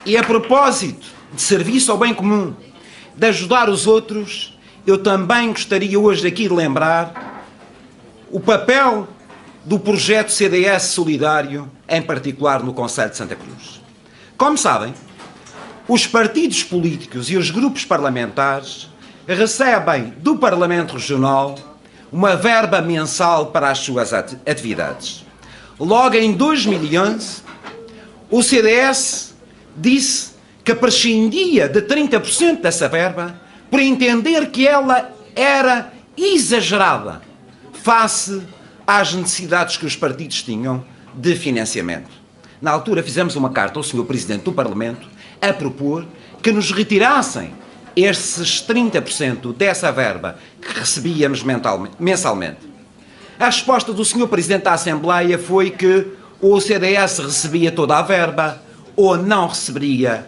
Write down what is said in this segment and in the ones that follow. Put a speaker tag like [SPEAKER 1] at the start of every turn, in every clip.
[SPEAKER 1] E a propósito de serviço ao bem comum, de ajudar os outros, eu também gostaria hoje aqui de lembrar o papel do projeto CDS Solidário, em particular no Concelho de Santa Cruz. Como sabem, os partidos políticos e os grupos parlamentares recebem do Parlamento Regional uma verba mensal para as suas atividades. Logo em 2011, o CDS disse que prescindia de 30% dessa verba por entender que ela era exagerada face às necessidades que os partidos tinham de financiamento. Na altura fizemos uma carta ao Sr. Presidente do Parlamento a propor que nos retirassem esses 30% dessa verba que recebíamos mensalmente. A resposta do Sr. Presidente da Assembleia foi que ou o CDS recebia toda a verba ou não receberia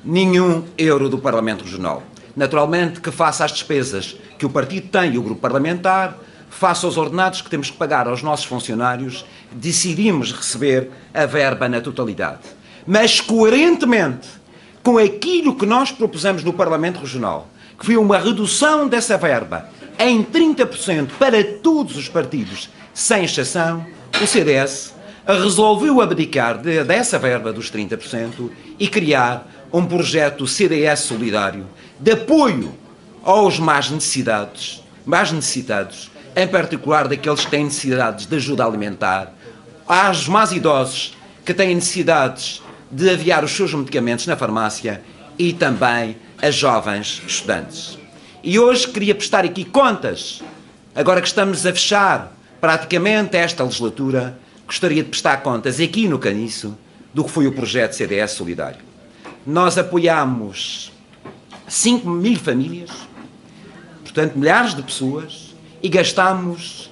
[SPEAKER 1] nenhum euro do Parlamento Regional. Naturalmente que face às despesas que o partido tem e o grupo parlamentar, face aos ordenados que temos que pagar aos nossos funcionários, decidimos receber a verba na totalidade. Mas, coerentemente com aquilo que nós propusemos no Parlamento Regional, que foi uma redução dessa verba em 30% para todos os partidos, sem exceção, o CDS resolveu abdicar dessa verba dos 30% e criar um projeto CDS Solidário de apoio aos mais necessitados, em particular daqueles que têm necessidades de ajuda alimentar, aos mais idosos que têm necessidades de aviar os seus medicamentos na farmácia e também a jovens estudantes. E hoje queria prestar aqui contas, agora que estamos a fechar praticamente esta legislatura, gostaria de prestar contas aqui no Caniço do que foi o projeto CDS Solidário. Nós apoiámos 5.000 famílias, portanto milhares de pessoas, e gastámos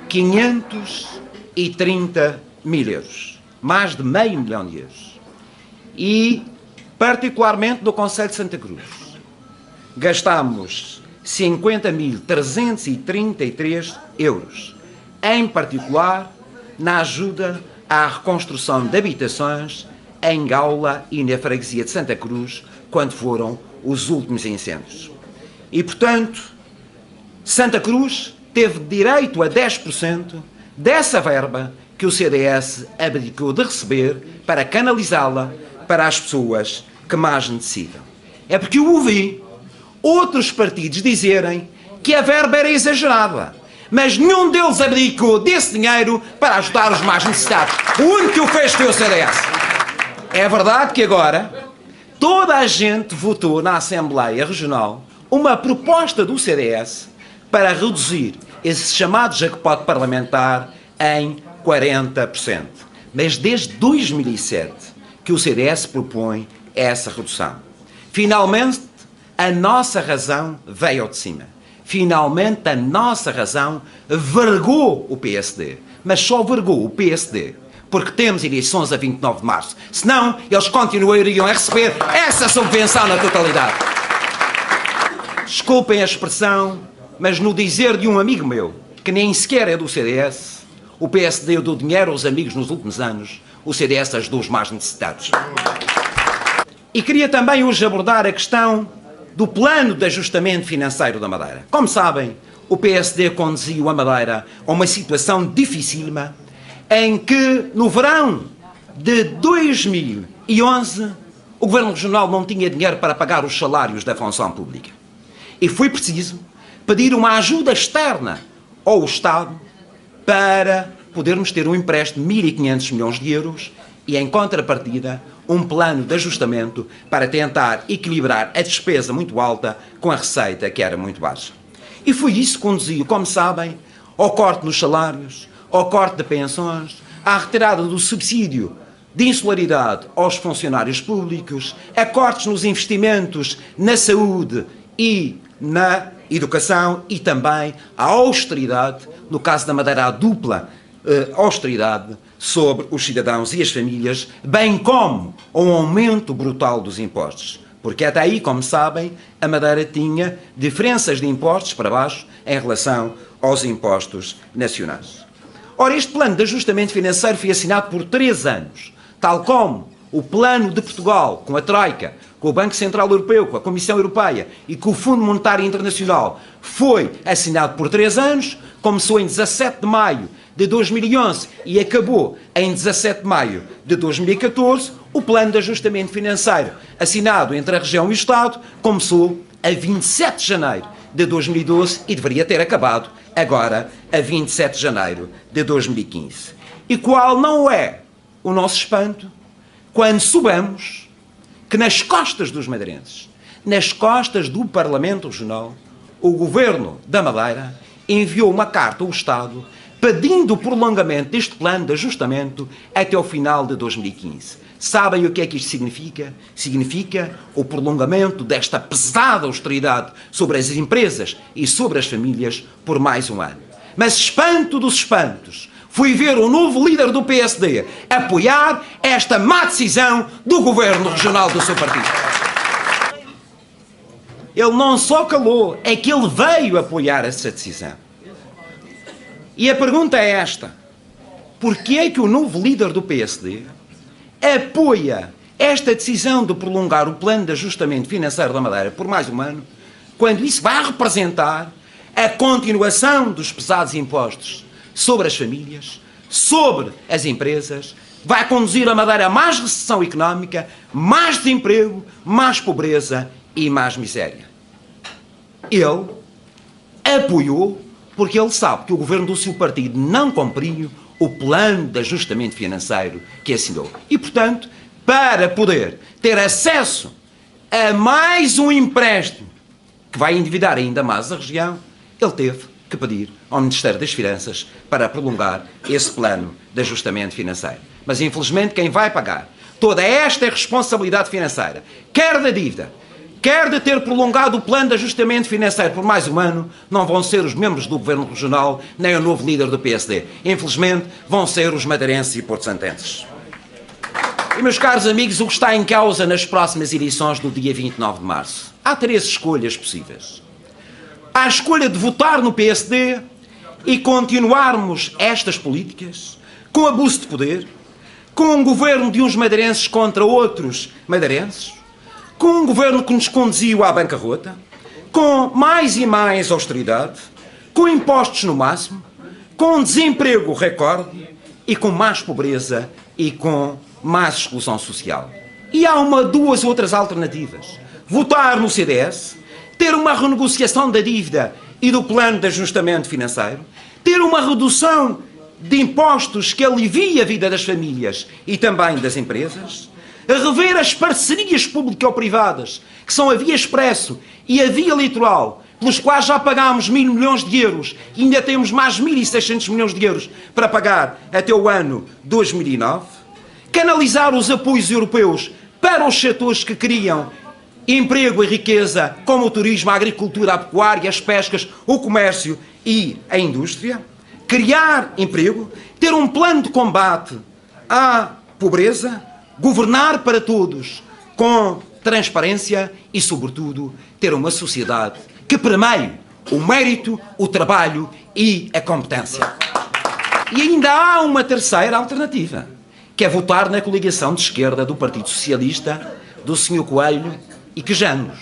[SPEAKER 1] 530 mil euros, mais de meio milhão de euros. E, particularmente no Concelho de Santa Cruz, gastámos 50.333 euros, em particular na ajuda à reconstrução de habitações em Gaula e na freguesia de Santa Cruz, quando foram os últimos incêndios. E, portanto, Santa Cruz teve direito a 10% dessa verba que o CDS abdicou de receber para canalizá-la para as pessoas que mais necessitam. É porque eu ouvi outros partidos dizerem que a verba era exagerada, mas nenhum deles abdicou desse dinheiro para ajudar os mais necessitados. O único que o fez foi o CDS. É verdade que agora toda a gente votou na Assembleia Regional uma proposta do CDS para reduzir esse chamado jackpot parlamentar em 40%. Mas desde 2007 que o CDS propõe essa redução. Finalmente, a nossa razão veio ao de cima. Finalmente, a nossa razão vergou o PSD. Mas só vergou o PSD porque temos eleições a 29 de março. Senão, eles continuariam a receber essa subvenção na totalidade. Desculpem a expressão, mas no dizer de um amigo meu, que nem sequer é do CDS, o PSD deu dinheiro aos amigos nos últimos anos, o CDS ajudou os mais necessitados. E queria também hoje abordar a questão do plano de ajustamento financeiro da Madeira. Como sabem, o PSD conduziu a Madeira a uma situação dificílima em que, no verão de 2011, o Governo Regional não tinha dinheiro para pagar os salários da função pública. E foi preciso pedir uma ajuda externa ao Estado para podermos ter um empréstimo de 1.500 milhões de euros e, em contrapartida, um plano de ajustamento para tentar equilibrar a despesa muito alta com a receita que era muito baixa. E foi isso que conduziu, como sabem, ao corte nos salários, ao corte de pensões, à retirada do subsídio de insularidade aos funcionários públicos, a cortes nos investimentos na saúde e na educação e também à austeridade, no caso da Madeira, a dupla austeridade sobre os cidadãos e as famílias, bem como um aumento brutal dos impostos. Porque até aí, como sabem, a Madeira tinha diferenças de impostos para baixo em relação aos impostos nacionais. Ora, este plano de ajustamento financeiro foi assinado por 3 anos, tal como o plano de Portugal, com a Troika, com o Banco Central Europeu, com a Comissão Europeia e com o Fundo Monetário Internacional, foi assinado por 3 anos, começou em 17 de maio de 2011 e acabou em 17 de maio de 2014, o plano de ajustamento financeiro assinado entre a região e o Estado começou a 27 de janeiro de 2012 e deveria ter acabado agora a 27 de janeiro de 2015. E qual não é o nosso espanto quando soubemos que nas costas dos madeirenses, nas costas do Parlamento Regional, o Governo da Madeira enviou uma carta ao Estado pedindo o prolongamento deste plano de ajustamento até ao final de 2015. Sabem o que é que isto significa? Significa o prolongamento desta pesada austeridade sobre as empresas e sobre as famílias por mais um ano. Mas espanto dos espantos, fui ver o novo líder do PSD apoiar esta má decisão do Governo Regional do seu partido. Ele não só calou, é que ele veio apoiar essa decisão. E a pergunta é esta: porquê é que o novo líder do PSD apoia esta decisão de prolongar o plano de ajustamento financeiro da Madeira por mais um ano, quando isso vai representar a continuação dos pesados impostos sobre as famílias, sobre as empresas, vai conduzir a Madeira a mais recessão económica, mais desemprego, mais pobreza e mais miséria? Ele apoiou porque ele sabe que o governo do seu partido não cumpriu o plano de ajustamento financeiro que assinou. E, portanto, para poder ter acesso a mais um empréstimo que vai endividar ainda mais a região, ele teve que pedir ao Ministério das Finanças para prolongar esse plano de ajustamento financeiro. Mas, infelizmente, quem vai pagar toda esta responsabilidade financeira, quer da dívida, quer de ter prolongado o plano de ajustamento financeiro por mais um ano, não vão ser os membros do Governo Regional, nem o novo líder do PSD. Infelizmente, vão ser os madeirenses e porto-santenses. E, meus caros amigos, o que está em causa nas próximas eleições do dia 29 de março? Há 3 escolhas possíveis. Há a escolha de votar no PSD e continuarmos estas políticas com abuso de poder, com um governo de uns madeirenses contra outros madeirenses, com um governo que nos conduziu à bancarrota, com mais e mais austeridade, com impostos no máximo, com desemprego recorde e com mais pobreza e com mais exclusão social. E há 2 outras alternativas. Votar no CDS, ter uma renegociação da dívida e do plano de ajustamento financeiro, ter uma redução de impostos que alivie a vida das famílias e também das empresas, a rever as parcerias público-privadas, que são a via expresso e a via litoral, pelos quais já pagámos 1.000 milhões de euros e ainda temos mais 1.600 milhões de euros para pagar até o ano 2009, canalizar os apoios europeus para os setores que criam emprego e riqueza, como o turismo, a agricultura, a pecuária, as pescas, o comércio e a indústria, criar emprego, ter um plano de combate à pobreza, governar para todos com transparência e, sobretudo, ter uma sociedade que permeie o mérito, o trabalho e a competência. E ainda há uma terceira alternativa, que é votar na coligação de esquerda do Partido Socialista, do Sr. Coelho e Quejanos.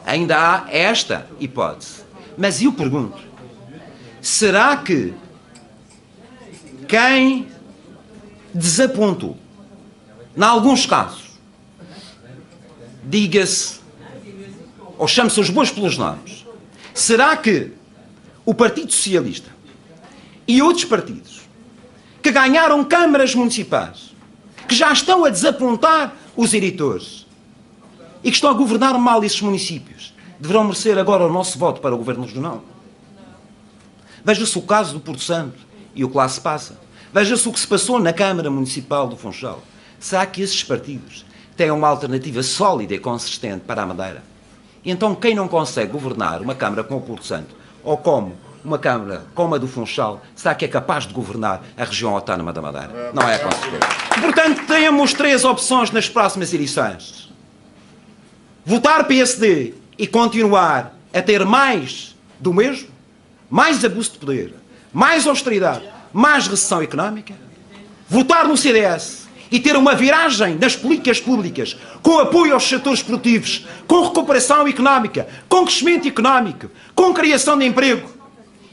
[SPEAKER 1] Ainda há esta hipótese. Mas eu pergunto, será que quem desapontou, em alguns casos, diga-se, ou chame-se os bois pelos nomes, será que o Partido Socialista e outros partidos que ganharam câmaras municipais, que já estão a desapontar os eleitores e que estão a governar mal esses municípios, deverão merecer agora o nosso voto para o Governo Regional? Veja-se o caso do Porto Santo e o que lá se passa. Veja-se o que se passou na Câmara Municipal do Funchal. Será que esses partidos têm uma alternativa sólida e consistente para a Madeira? E então quem não consegue governar uma Câmara como o Porto Santo ou como uma Câmara como a do Funchal, será que é capaz de governar a região autónoma da Madeira? Não é com certeza. Portanto, temos 3 opções nas próximas eleições. Votar PSD e continuar a ter mais do mesmo, mais abuso de poder, mais austeridade, mais recessão económica. Votar no CDS e ter uma viragem nas políticas públicas, com apoio aos setores produtivos, com recuperação económica, com crescimento económico, com criação de emprego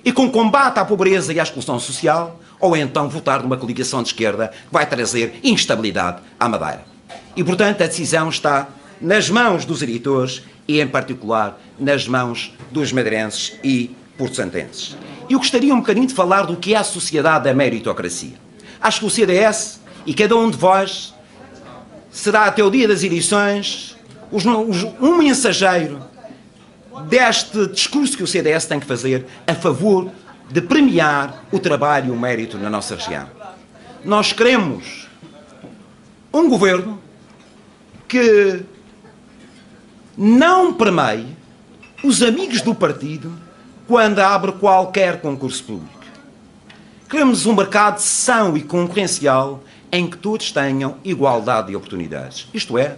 [SPEAKER 1] e com combate à pobreza e à exclusão social, ou então votar numa coligação de esquerda que vai trazer instabilidade à Madeira. E, portanto, a decisão está nas mãos dos eleitores e, em particular, nas mãos dos madeirenses e porto-santenses. Eu gostaria um bocadinho de falar do que é a sociedade da meritocracia. Acho que o CDS e cada um de vós será até o dia das eleições um mensageiro deste discurso que o CDS tem que fazer a favor de premiar o trabalho e o mérito na nossa região. Nós queremos um governo que não premie os amigos do partido quando abre qualquer concurso público. Queremos um mercado são e concorrencial em que todos tenham igualdade de oportunidades. Isto é,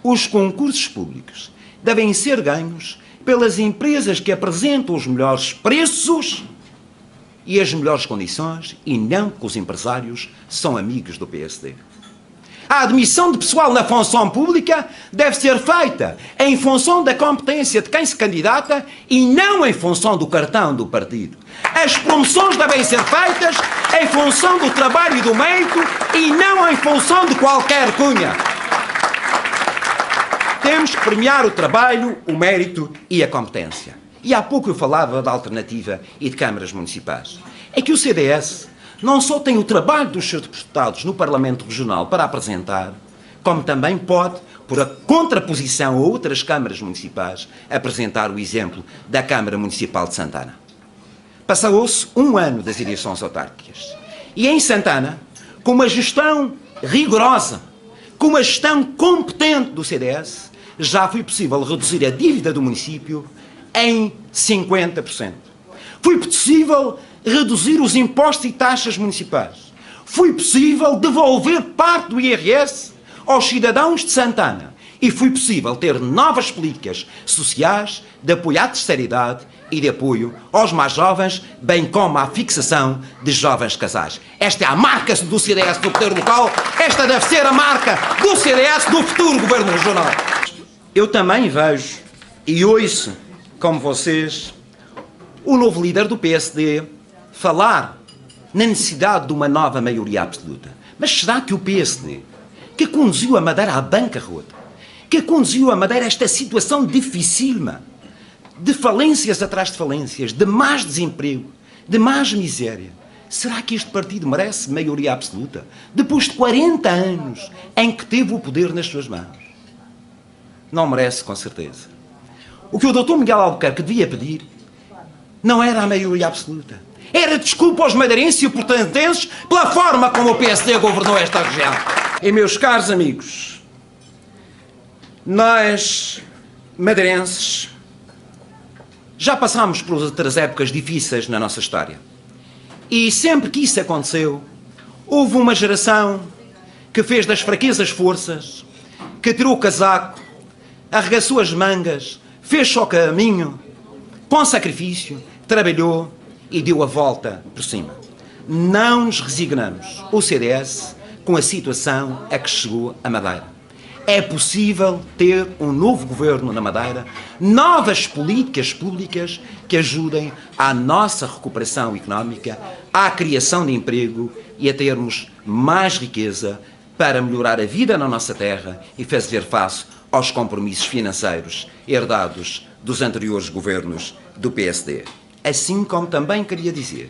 [SPEAKER 1] os concursos públicos devem ser ganhos pelas empresas que apresentam os melhores preços e as melhores condições e não porque os empresários são amigos do PSD. A admissão de pessoal na função pública deve ser feita em função da competência de quem se candidata e não em função do cartão do partido. As promoções devem ser feitas em função do trabalho e do mérito e não em função de qualquer cunha. Temos que premiar o trabalho, o mérito e a competência. E há pouco eu falava da alternativa e de câmaras municipais. É que o CDS não só tem o trabalho dos seus deputados no Parlamento Regional para apresentar, como também pode, por a contraposição a outras câmaras municipais, apresentar o exemplo da Câmara Municipal de Santana. Passou-se um ano das eleições autárquicas. E em Santana, com uma gestão rigorosa, com uma gestão competente do CDS, já foi possível reduzir a dívida do município em 50%. Foi possível reduzir os impostos e taxas municipais. Foi possível devolver parte do IRS aos cidadãos de Santana. E foi possível ter novas políticas sociais de apoio à terceira idade e de apoio aos mais jovens, bem como à fixação de jovens casais. Esta é a marca do CDS do poder local, esta deve ser a marca do CDS do futuro governo regional. Eu também vejo e ouço, como vocês, o novo líder do PSD falar na necessidade de uma nova maioria absoluta. Mas será que o PSD, que conduziu a Madeira à bancarrota, que conduziu a Madeira a esta situação dificílima, de falências atrás de falências, de mais desemprego, de mais miséria, será que este partido merece maioria absoluta? Depois de 40 anos em que teve o poder nas suas mãos. Não merece, com certeza. O que o Dr. Miguel Albuquerque devia pedir não era a maioria absoluta. Era desculpa aos madeirenses e portantenses pela forma como o PSD governou esta região. E, meus caros amigos, nós, madeirenses, já passámos por outras épocas difíceis na nossa história. E sempre que isso aconteceu, houve uma geração que fez das fraquezas forças, que tirou o casaco, arregaçou as mangas, fez só caminho, com sacrifício, trabalhou e deu a volta por cima. Não nos resignamos, o CDS, com a situação a que chegou a Madeira. É possível ter um novo governo na Madeira, novas políticas públicas que ajudem à nossa recuperação económica, à criação de emprego e a termos mais riqueza para melhorar a vida na nossa terra e fazer face aos compromissos financeiros herdados dos anteriores governos do PSD. Assim como também queria dizer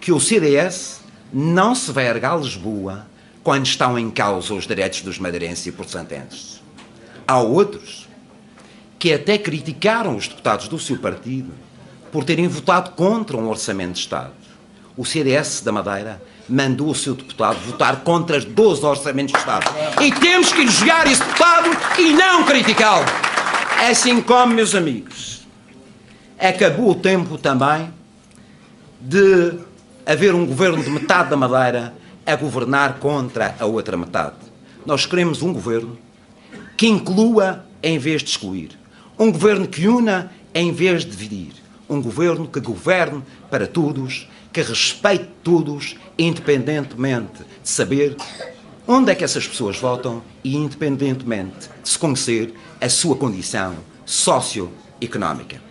[SPEAKER 1] que o CDS não se vai erguer a Lisboa quando estão em causa os direitos dos madeirenses e porto-santenses. Há outros que até criticaram os deputados do seu partido por terem votado contra um orçamento de Estado. O CDS da Madeira mandou o seu deputado votar contra os 12 orçamentos de Estado. E temos que elogiar esse deputado e não criticá-lo. Assim como, meus amigos, acabou o tempo também de haver um governo de metade da Madeira a governar contra a outra metade. Nós queremos um governo que inclua em vez de excluir. Um governo que una em vez de dividir. Um governo que governe para todos, que respeite todos, independentemente de saber onde é que essas pessoas votam e independentemente de se conhecer a sua condição socioeconómica.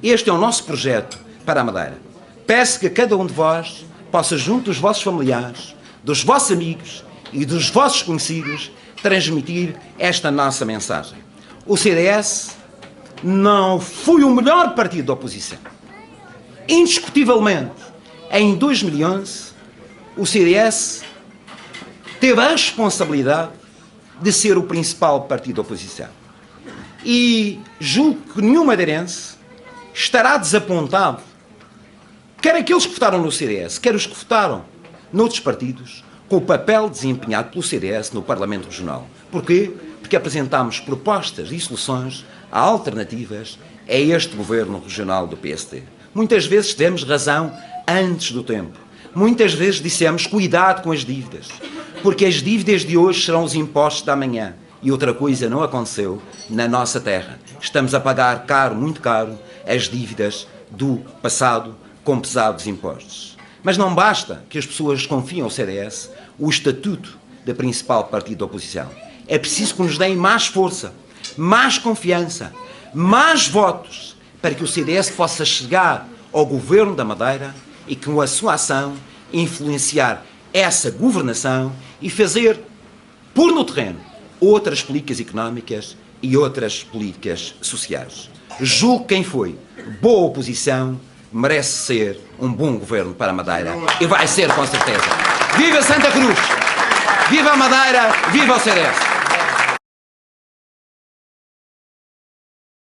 [SPEAKER 1] Este é o nosso projeto para a Madeira. Peço que cada um de vós possa, junto dos vossos familiares, dos vossos amigos e dos vossos conhecidos, transmitir esta nossa mensagem. O CDS não foi o melhor partido da oposição. Indiscutivelmente, em 2011, o CDS teve a responsabilidade de ser o principal partido da oposição. E julgo que nenhum madeirense estará desapontado, quer aqueles que votaram no CDS, quer os que votaram noutros partidos, com o papel desempenhado pelo CDS no Parlamento Regional. Porquê? Porque apresentámos propostas e soluções alternativas a este governo regional do PSD. Muitas vezes tivemos razão antes do tempo. Muitas vezes dissemos cuidado com as dívidas, porque as dívidas de hoje serão os impostos da amanhã. E outra coisa não aconteceu na nossa terra. Estamos a pagar caro, muito caro, as dívidas do passado com pesados impostos. Mas não basta que as pessoas confiem ao CDS o estatuto da principal partido da oposição. É preciso que nos deem mais força, mais confiança, mais votos para que o CDS possa chegar ao governo da Madeira e com a sua ação influenciar essa governação e fazer, pôr no terreno, outras políticas económicas e outras políticas sociais. Julgo que quem foi boa oposição merece ser um bom governo para a Madeira e vai ser com certeza. Viva Santa Cruz! Viva a Madeira! Viva o CDS!